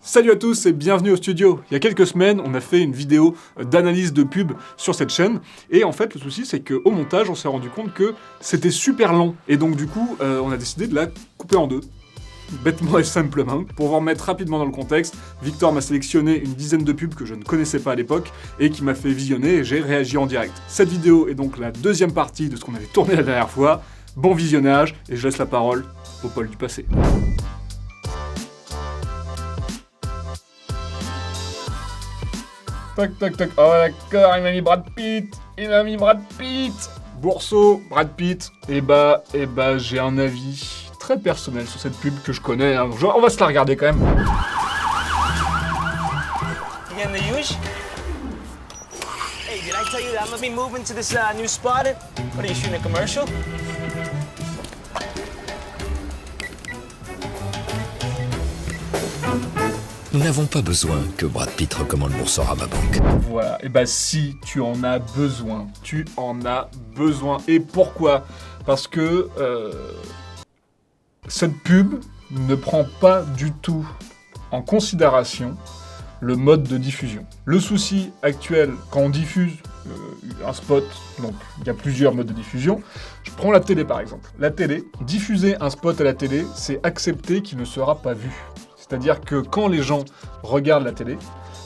Salut à tous et bienvenue au studio. Il y a quelques semaines, on a fait une vidéo d'analyse de pub sur cette chaîne. Et en fait, le souci, c'est qu'au montage, on s'est rendu compte que c'était super long. Et donc du coup, on a décidé de la couper en deux. Bêtement et simplement. Pour vous remettre rapidement dans le contexte, Victor m'a sélectionné une dizaine de pubs que je ne connaissais pas à l'époque et qui m'a fait visionner et j'ai réagi en direct. Cette vidéo est donc la deuxième partie de ce qu'on avait tourné la dernière fois. Bon visionnage et je laisse la parole au Paul du passé. Tac, tac, tac. Oh d'accord, il m'a mis Brad Pitt. Bourseau, Brad Pitt. Et bah, j'ai un avis très personnel sur cette pub que je connais. Hein. Genre, on va se la regarder quand même. You getting the huge? Hey, did I tell you that I'm gonna be moving to this new spot? What are you shooting a commercial? Nous n'avons pas besoin que Brad Pitt recommande Boursorama Banque. Voilà, et bah si, tu en as besoin. Tu en as besoin. Et pourquoi ? Parce que cette pub ne prend pas du tout en considération le mode de diffusion. Le souci actuel, quand on diffuse un spot, donc il y a plusieurs modes de diffusion, je prends la télé par exemple. La télé, diffuser un spot à la télé, c'est accepter qu'il ne sera pas vu. C'est-à-dire que quand les gens regardent la télé,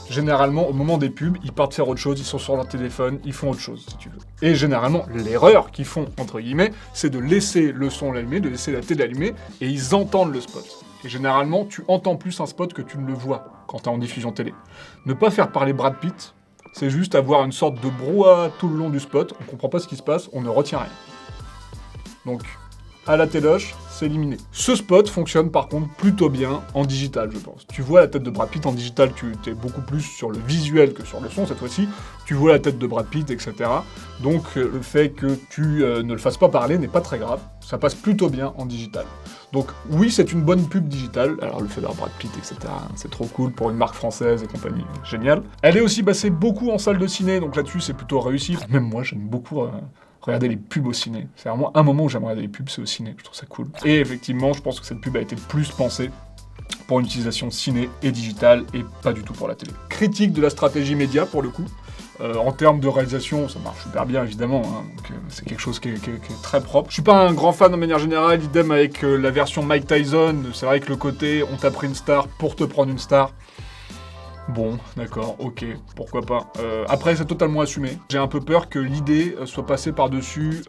généralement, au moment des pubs, ils partent faire autre chose, ils sont sur leur téléphone, ils font autre chose, si tu veux. Et généralement, l'erreur qu'ils font, entre guillemets, c'est de laisser le son allumé, de laisser la télé allumée, et ils entendent le spot. Et généralement, tu entends plus un spot que tu ne le vois quand tu es en diffusion télé. Ne pas faire parler Brad Pitt, c'est juste avoir une sorte de brouhaha tout le long du spot, on comprend pas ce qui se passe, on ne retient rien. Donc, à la téloche, c'est éliminé. Ce spot fonctionne par contre plutôt bien en digital, je pense. Tu vois la tête de Brad Pitt en digital, tu es beaucoup plus sur le visuel que sur le son cette fois-ci. Tu vois la tête de Brad Pitt, etc. Donc le fait que tu ne le fasses pas parler n'est pas très grave. Ça passe plutôt bien en digital. Donc oui, c'est une bonne pub digitale. Alors le fait d'avoir Brad Pitt, etc. C'est trop cool pour une marque française et compagnie. Génial. Elle est aussi passée beaucoup en salle de ciné, donc là-dessus c'est plutôt réussi. Même moi, j'aime beaucoup... regarder les pubs au ciné. C'est vraiment un moment où j'aime regarder les pubs, c'est au ciné. Je trouve ça cool. Et effectivement, je pense que cette pub a été plus pensée pour une utilisation ciné et digitale et pas du tout pour la télé. Critique de la stratégie média pour le coup. En termes de réalisation, ça marche super bien évidemment, hein, donc c'est quelque chose qui est très propre. Je suis pas un grand fan de manière générale, idem avec la version Mike Tyson. C'est vrai que le côté on t'a pris une star pour te prendre une star. Bon, d'accord, ok, pourquoi pas. Après, c'est totalement assumé. J'ai un peu peur que l'idée soit passée par-dessus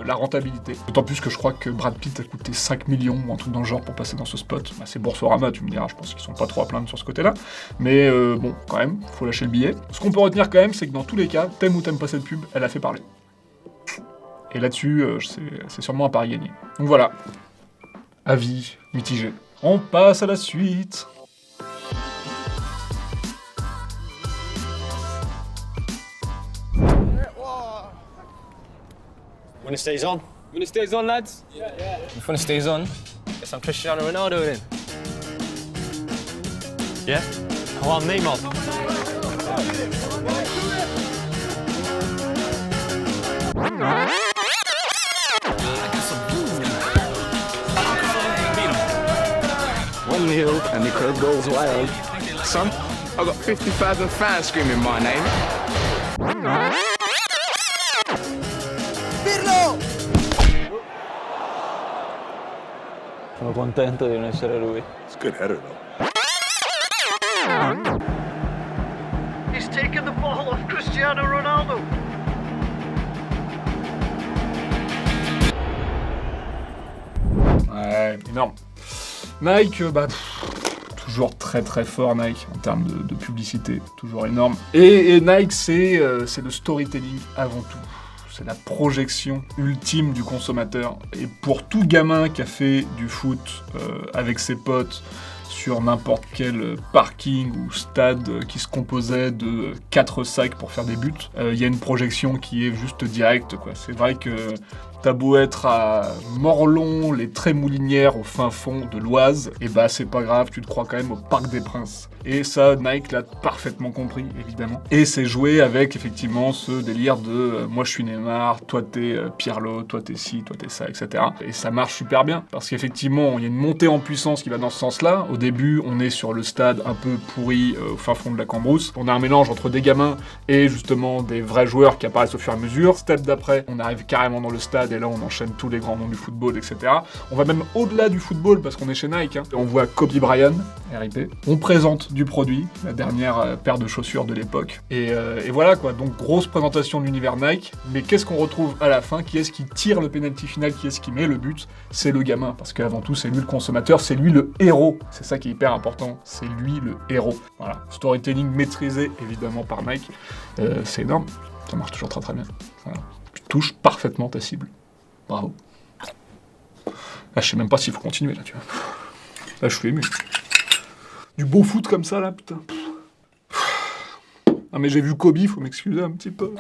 la rentabilité. D'autant plus que je crois que Brad Pitt a coûté 5 millions ou un truc dans le genre pour passer dans ce spot. Bah, c'est Boursorama, tu me diras, je pense qu'ils sont pas trop à plaindre sur ce côté-là. Mais bon, quand même, faut lâcher le billet. Ce qu'on peut retenir quand même, c'est que dans tous les cas, t'aimes ou t'aimes pas cette pub, elle a fait parler. Et là-dessus, c'est sûrement un pari gagné. Donc voilà, avis mitigé. On passe à la suite. When it stays on. When it stays on, lads? Yeah. If when it stays on, guess I'm Cristiano Ronaldo then. Yeah? Oh, I'm Neymar. One nil and the crowd goes wild. Son, I've got 50,000 fans screaming my name. Sono contento di non essere lui. It's a good header, though. He's taken the ball off Cristiano Ronaldo. Ouais, énorme. Nike, toujours très très fort Nike en termes de publicité, toujours énorme. Et Nike, c'est le storytelling avant tout. C'est la projection ultime du consommateur. Et pour tout gamin qui a fait du foot avec ses potes sur n'importe quel parking ou stade qui se composait de 4 sacs pour faire des buts, il y a une projection qui est juste directe, quoi. C'est vrai que T'as beau être à Morlon, les Trémoulinières au fin fond de l'Oise, et bah c'est pas grave, tu te crois quand même au Parc des Princes. Et ça, Nike l'a parfaitement compris, évidemment. Et c'est joué avec, effectivement, ce délire de moi je suis Neymar, toi t'es Pirlo, toi t'es ci, toi t'es ça, etc. Et ça marche super bien, parce qu'effectivement, il y a une montée en puissance qui va dans ce sens-là. Au début, on est sur le stade un peu pourri, au fin fond de la Cambrousse. On a un mélange entre des gamins et justement des vrais joueurs qui apparaissent au fur et à mesure. Step d'après, on arrive carrément dans le stade, et là on enchaîne tous les grands noms du football, etc. On va même au-delà du football, parce qu'on est chez Nike. On voit Kobe Bryant, RIP. On présente du produit, la dernière paire de chaussures de l'époque. Et voilà quoi, donc grosse présentation de l'univers Nike, mais qu'est-ce qu'on retrouve à la fin? Qui est-ce qui tire le penalty final? Qui est-ce qui met le but? C'est le gamin, parce qu'avant tout c'est lui le consommateur, c'est lui le héros. C'est ça qui est hyper important, c'est lui le héros. Voilà, storytelling maîtrisé évidemment par Nike, c'est énorme, ça marche toujours très très bien. Voilà. Tu touches parfaitement ta cible. Bravo. Là je sais même pas s'il faut continuer là, tu vois. Là je suis ému. Du beau foot comme ça, là, putain. Ah, mais j'ai vu Kobe, faut m'excuser un petit peu.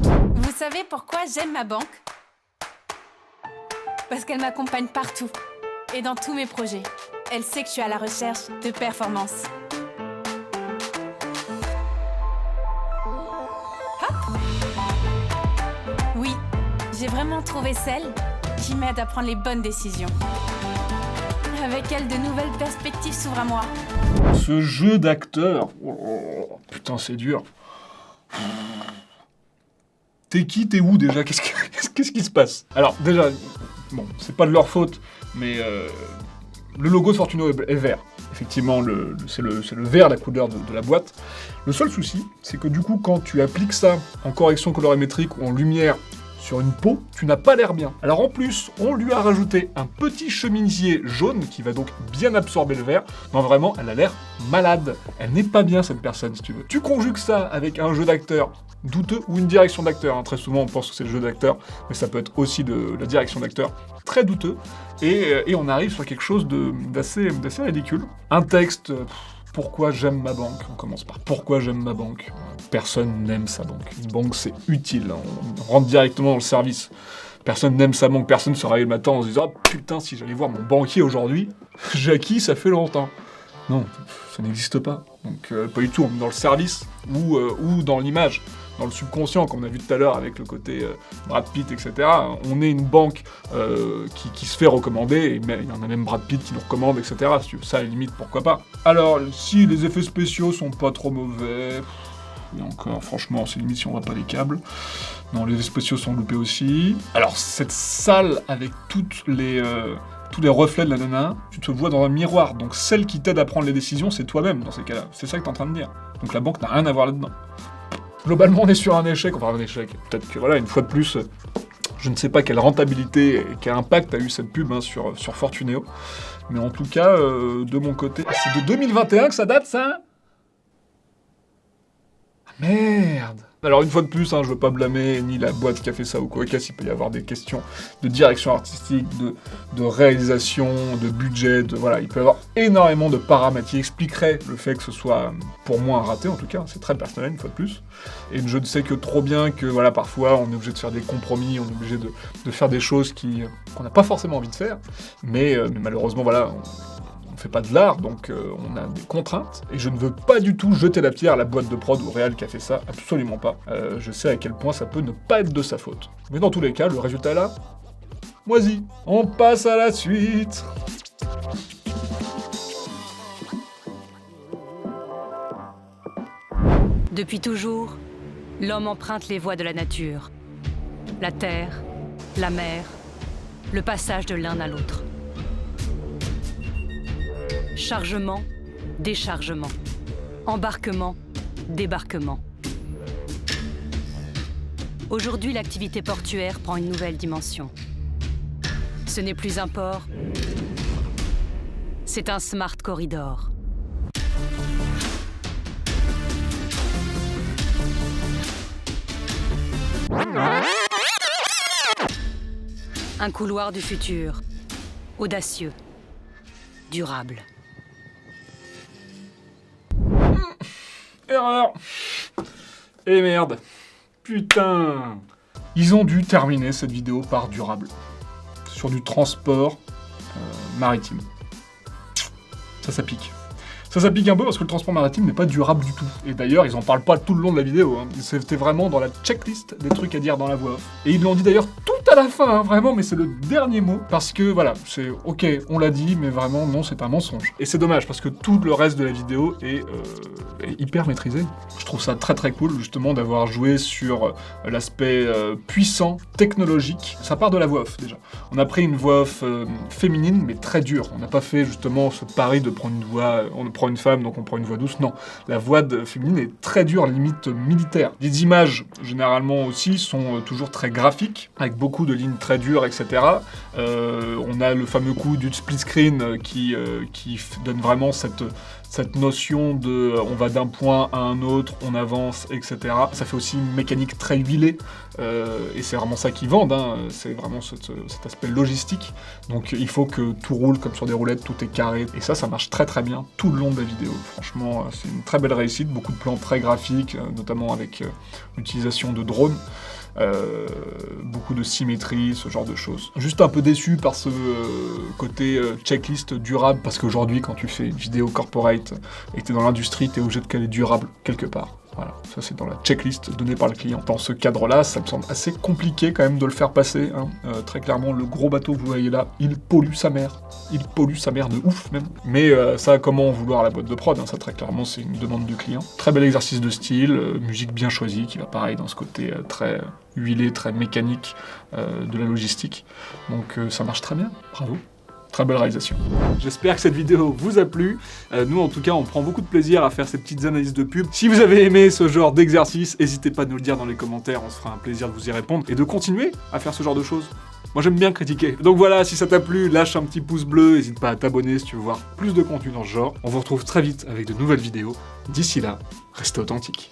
Vous savez pourquoi j'aime ma banque? Parce qu'elle m'accompagne partout et dans tous mes projets. Elle sait que je suis à la recherche de performance. Hop! Oui, j'ai vraiment trouvé celle qui m'aide à prendre les bonnes décisions. Avec elle, de nouvelles perspectives s'ouvrent à moi. Ce jeu d'acteur, oh, putain c'est dur. T'es qui, t'es où déjà? Qu'est-ce qui se passe? Alors déjà, bon, c'est pas de leur faute, mais le logo de Fortuno est vert. Effectivement, c'est le vert la couleur de la boîte. Le seul souci, c'est que du coup, quand tu appliques ça en correction colorimétrique ou en lumière sur une peau, tu n'as pas l'air bien. Alors en plus, on lui a rajouté un petit chemisier jaune qui va donc bien absorber le vert. Non vraiment, elle a l'air malade. Elle n'est pas bien cette personne si tu veux. Tu conjugues ça avec un jeu d'acteur douteux ou une direction d'acteur. Hein. Très souvent on pense que c'est le jeu d'acteur, mais ça peut être aussi de la direction d'acteur très douteux. Et on arrive sur quelque chose d'assez ridicule. Un texte... Pourquoi j'aime ma banque? On commence par pourquoi j'aime ma banque. Personne n'aime sa banque. Une banque, c'est utile. On rentre directement dans le service. Personne n'aime sa banque. Personne se réveille le matin en se disant « Ah putain, si j'allais voir mon banquier aujourd'hui, j'ai acquis, ça fait longtemps. » Non, ça n'existe pas. Donc pas du tout. On est dans le service ou dans l'image. Dans le subconscient, comme on a vu tout à l'heure avec le côté Brad Pitt, etc. On est une banque qui se fait recommander, et il y en a même Brad Pitt qui nous recommande, etc. Si tu veux, ça, à la limite, pourquoi pas. Alors, si les effets spéciaux sont pas trop mauvais, et encore, franchement, c'est limite si on voit pas les câbles. Non, les effets spéciaux sont loupés aussi. Alors, cette salle avec tous les reflets de la nana, tu te vois dans un miroir, donc celle qui t'aide à prendre les décisions, c'est toi-même dans ces cas-là. C'est ça que t'es en train de dire. Donc la banque n'a rien à voir là-dedans. Globalement, on est sur un échec, enfin un échec. Peut-être que voilà, une fois de plus, je ne sais pas quelle rentabilité et quel impact a eu cette pub sur Fortunéo. Mais en tout cas, de mon côté... C'est de 2021 que ça date, ça? Ah, merde! Alors une fois de plus, je veux pas blâmer ni la boîte qui a fait ça ou quoi qu'est-ce, il peut y avoir des questions de direction artistique, de réalisation, de budget, voilà, il peut y avoir énormément de paramètres qui expliqueraient le fait que ce soit, pour moi, un raté en tout cas, c'est très personnel une fois de plus, et je ne sais que trop bien que voilà, parfois on est obligé de faire des compromis, on est obligé de faire des choses qu'on n'a pas forcément envie de faire, mais malheureusement voilà, on fait pas de l'art, donc on a des contraintes, et je ne veux pas du tout jeter la pierre à la boîte de prod ou Réal qui a fait ça, absolument pas. Je sais à quel point ça peut ne pas être de sa faute. Mais dans tous les cas, le résultat est là. Moisi. On passe à la suite. Depuis toujours, l'homme emprunte les voies de la nature. La terre, la mer, le passage de l'un à l'autre. Chargement, déchargement. Embarquement, débarquement. Aujourd'hui, l'activité portuaire prend une nouvelle dimension. Ce n'est plus un port, c'est un smart corridor. Un couloir du futur, audacieux, durable. Erreur. Et merde. Putain. Ils ont dû terminer cette vidéo par durable. Sur du transport maritime. Ça pique. Ça pique un peu parce que le transport maritime n'est pas durable du tout. Et d'ailleurs, ils en parlent pas tout le long de la vidéo. Hein. C'était vraiment dans la checklist des trucs à dire dans la voix off. Et ils l'ont dit d'ailleurs tout à la fin, hein, vraiment, mais c'est le dernier mot. Parce que voilà, c'est ok, on l'a dit, mais vraiment, non, c'est un mensonge. Et c'est dommage parce que tout le reste de la vidéo est hyper maîtrisé. Je trouve ça très très cool, justement, d'avoir joué sur l'aspect puissant, technologique. Ça part de la voix off, déjà. On a pris une voix off féminine, mais très dure. On n'a pas fait, justement, ce pari de prendre une voix... On prend une femme, donc on prend une voix douce. Non, la voix féminine est très dure, limite militaire. Les images, généralement aussi, sont toujours très graphiques, avec beaucoup de lignes très dures, etc. On a le fameux coup du split screen qui donne vraiment cette notion de on va d'un point à un autre, on avance, etc. Ça fait aussi une mécanique très huilée, et c'est vraiment ça qu'ils vendent, hein. C'est vraiment cet aspect logistique. Donc il faut que tout roule comme sur des roulettes, tout est carré, et ça marche très très bien tout le long de la vidéo. Franchement, c'est une très belle réussite, beaucoup de plans très graphiques, notamment avec l'utilisation de drones. Beaucoup de symétrie, ce genre de choses. Juste un peu déçu par ce côté checklist durable, parce qu'aujourd'hui, quand tu fais une vidéo corporate et que t'es dans l'industrie, t'es obligé de caler durable quelque part. Voilà, ça c'est dans la checklist donnée par le client. Dans ce cadre-là, ça me semble assez compliqué quand même de le faire passer. Hein. Très clairement, le gros bateau que vous voyez là, il pollue sa mère. Il pollue sa mère de ouf même. Mais ça, comment en vouloir à la boîte de prod, hein. Ça très clairement, c'est une demande du client. Très bel exercice de style, musique bien choisie, qui va pareil dans ce côté très huilé, très mécanique de la logistique. Donc ça marche très bien, bravo. Très belle réalisation. J'espère que cette vidéo vous a plu. Nous, en tout cas, on prend beaucoup de plaisir à faire ces petites analyses de pub. Si vous avez aimé ce genre d'exercice, n'hésitez pas à nous le dire dans les commentaires, on se fera un plaisir de vous y répondre et de continuer à faire ce genre de choses. Moi, j'aime bien critiquer. Donc voilà, si ça t'a plu, lâche un petit pouce bleu, n'hésite pas à t'abonner si tu veux voir plus de contenu dans ce genre. On vous retrouve très vite avec de nouvelles vidéos. D'ici là, restez authentiques.